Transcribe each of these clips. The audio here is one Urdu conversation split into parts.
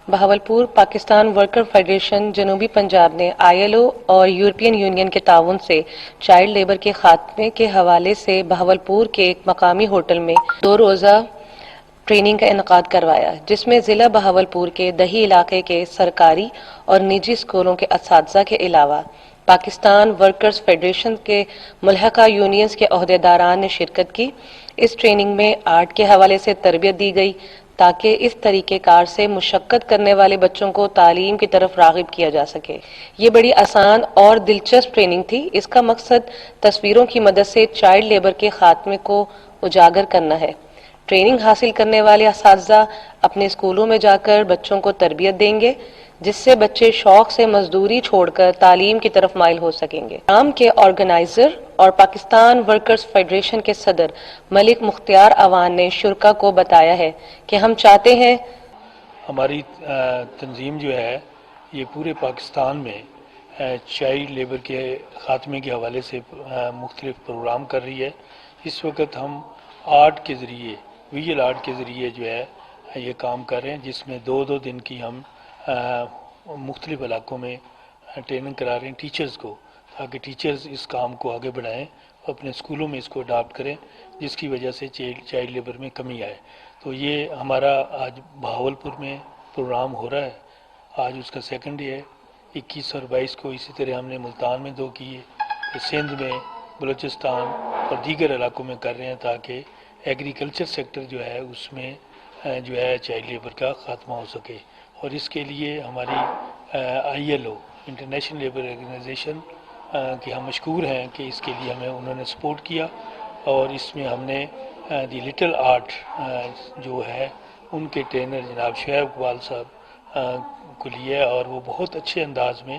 بہاولپور پاکستان ورکر فیڈریشن جنوبی پنجاب نے ILO اور یورپین یونین کے تعاون سے چائلڈ لیبر کے خاتمے کے حوالے سے بہاولپور کے ایک مقامی ہوٹل میں 2 روزہ ٹریننگ کا انعقاد کروایا، جس میں ضلع بہاولپور کے دہی علاقے کے سرکاری اور نجی اسکولوں کے اساتذہ کے علاوہ پاکستان ورکرز فیڈریشن کے ملحقہ یونینز کے عہدیداران نے شرکت کی۔ اس ٹریننگ میں آرٹ کے حوالے سے تربیت دی گئی تاکہ اس طریقہ کار سے مشقت کرنے والے بچوں کو تعلیم کی طرف راغب کیا جا سکے۔ یہ بڑی آسان اور دلچسپ ٹریننگ تھی۔ اس کا مقصد تصویروں کی مدد سے چائلڈ لیبر کے خاتمے کو اجاگر کرنا ہے۔ ٹریننگ حاصل کرنے والے اساتذہ اپنے اسکولوں میں جا کر بچوں کو تربیت دیں گے، جس سے بچے شوق سے مزدوری چھوڑ کر تعلیم کی طرف مائل ہو سکیں گے۔ پروگرام کے آرگنائزر اور پاکستان ورکرز فیڈریشن کے صدر ملک مختار اوان نے شرکا کو بتایا ہے کہ ہم چاہتے ہیں ہماری تنظیم جو ہے یہ پورے پاکستان میں چائلڈ لیبر کے خاتمے کے حوالے سے مختلف پروگرام کر رہی ہے۔ اس وقت ہم آرٹ کے ذریعے، ویژول آرٹ کے ذریعے جو ہے یہ کام کر رہے ہیں، جس میں 2 دن کی ہم مختلف علاقوں میں ٹریننگ کرا رہے ہیں ٹیچرز کو، تاکہ ٹیچرز اس کام کو آگے بڑھائیں اور اپنے اسکولوں میں اس کو اڈاپٹ کریں، جس کی وجہ سے چائلڈ لیبر میں کمی آئے۔ تو یہ ہمارا آج بہاولپور میں پروگرام ہو رہا ہے، آج اس کا 2nd ڈے ہے۔ 21 اور 22 کو اسی طرح ہم نے ملتان میں 2 کیے، سندھ میں، بلوچستان اور دیگر علاقوں میں کر رہے ہیں، تاکہ ایگریکلچر سیکٹر جو ہے اس میں جو ہے چائلڈ لیبر کا خاتمہ ہو سکے۔ اور اس کے لیے ہماری ILO انٹرنیشنل لیبر آرگنائزیشن کہ ہم مشکور ہیں کہ اس کے لیے ہمیں انہوں نے سپورٹ کیا، اور اس میں ہم نے دی لٹل آرٹ جو ہے ان کے ٹرینر جناب شعیب اقبال صاحب کو لیا، اور وہ بہت اچھے انداز میں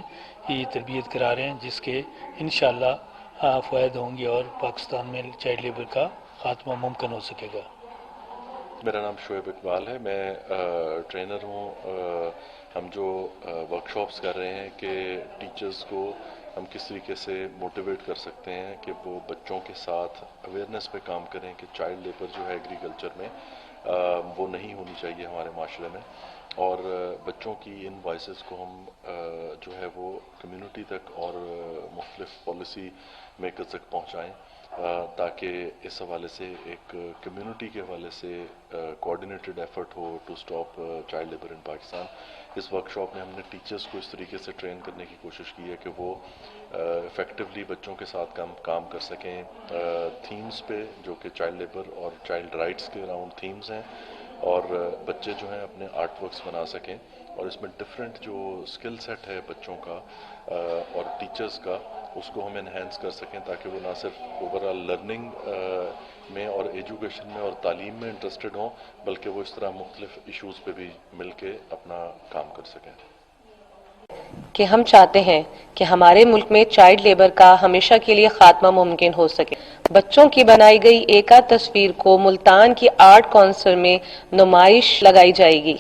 یہ تربیت کرا رہے ہیں، جس کے انشاءاللہ فوائد ہوں گے اور پاکستان میں چائلڈ لیبر کا خاتمہ ممکن ہو سکے گا۔ میرا نام شعیب اقبال ہے، میں ٹرینر ہوں۔ ہم جو ورک شاپس کر رہے ہیں کہ ٹیچرز کو ہم کس طریقے سے موٹیویٹ کر سکتے ہیں کہ وہ بچوں کے ساتھ اویئرنیس پہ کام کریں کہ چائلڈ لیبر جو ہے ایگریکلچر میں وہ نہیں ہونی چاہیے ہمارے معاشرے میں، اور بچوں کی ان وائسز کو ہم جو ہے وہ کمیونٹی تک اور مختلف پالیسی میکرز تک پہنچائیں، تاکہ اس حوالے سے ایک کمیونٹی کے حوالے سے coordinated effort how to stop child labour in Pakistan. اس ورک شاپ میں ہم نے ٹیچرز کو اس طریقے سے ٹرین کرنے کی کوشش کی ہے کہ وہ افیکٹولی بچوں کے ساتھ کام کر سکیں تھیمز پہ جو کہ چائلڈ لیبر اور چائلڈ رائٹس کے اراؤنڈ تھیمز ہیں، اور بچے جو ہیں اپنے آرٹ ورکس بنا سکیں، اور اس میں ڈفرینٹ جو اسکل سیٹ ہے بچوں کا اور ٹیچرز کا، اس کو ہم انہینس کر سکیں، تاکہ وہ نہ صرف اوور آل لرننگ میں اور ایجوکیشن میں اور تعلیم میں انٹرسٹڈ ہوں، بلکہ وہ اس طرح مختلف ایشوز پہ بھی مل کے اپنا کام کر سکیں۔ کہ ہم چاہتے ہیں کہ ہمارے ملک میں چائلڈ لیبر کا ہمیشہ کے لیے خاتمہ ممکن ہو سکے۔ بچوں کی بنائی گئی ایک آدھ تصویر کو ملتان کی آرٹ کونسل میں نمائش لگائی جائے گی،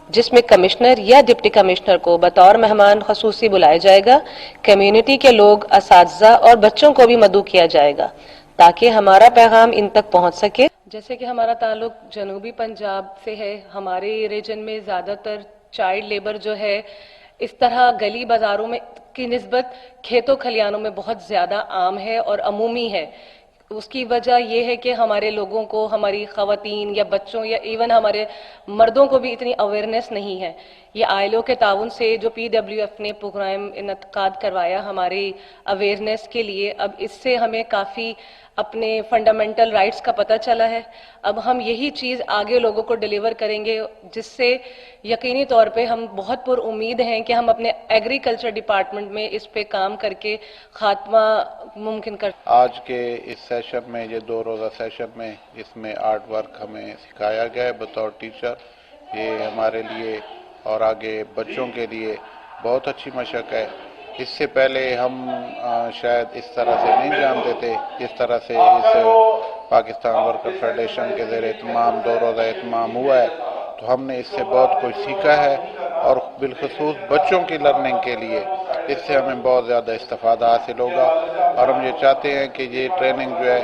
جس میں کمشنر یا ڈپٹی کمشنر کو بطور مہمان خصوصی بلایا جائے گا۔ کمیونٹی کے لوگ، اساتذہ اور بچوں کو بھی مدعو کیا جائے گا تاکہ ہمارا پیغام ان تک پہنچ سکے۔ جیسے کہ ہمارا تعلق جنوبی پنجاب سے ہے، ہمارے ریجن میں زیادہ تر چائلڈ لیبر جو ہے اس طرح گلی بازاروں میں کی نسبت کھیتوں کھلیانوں میں بہت زیادہ عام ہے اور عمومی ہے۔ اس کی وجہ یہ ہے کہ ہمارے لوگوں کو، ہماری خواتین یا بچوں یا ایون ہمارے مردوں کو بھی اتنی اویئرنیس نہیں ہے۔ یہ ILO کے تعاون سے جو PWF نے پروگرام انعقاد کروایا ہماری اویئرنیس کے لیے، اب اس سے ہمیں کافی اپنے فنڈامنٹل رائٹس کا پتہ چلا ہے۔ اب ہم یہی چیز آگے لوگوں کو ڈیلیور کریں گے، جس سے یقینی طور پہ ہم بہت پر امید ہیں کہ ہم اپنے ایگریکلچر ڈپارٹمنٹ میں اس پہ کام کر کے خاتمہ ممکن کر۔ آج کے اس سیشن میں، یہ 2 روزہ سیشن میں، اس میں آرٹ ورک ہمیں سکھایا گیا ہے بطور ٹیچر۔ یہ ہمارے لیے اور آگے بچوں کے لیے بہت اچھی مشق ہے۔ اس سے پہلے ہم شاید اس طرح سے نہیں جانتے تھے، جس طرح سے اس پاکستان ورکر فیڈریشن کے زیر اہتمام 2 روزہ اہتمام ہوا ہے، تو ہم نے اس سے بہت کچھ سیکھا ہے، اور بالخصوص بچوں کی لرننگ کے لیے اس سے ہمیں بہت زیادہ استفادہ حاصل ہوگا، اور ہم یہ چاہتے ہیں کہ یہ ٹریننگ جو ہے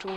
2,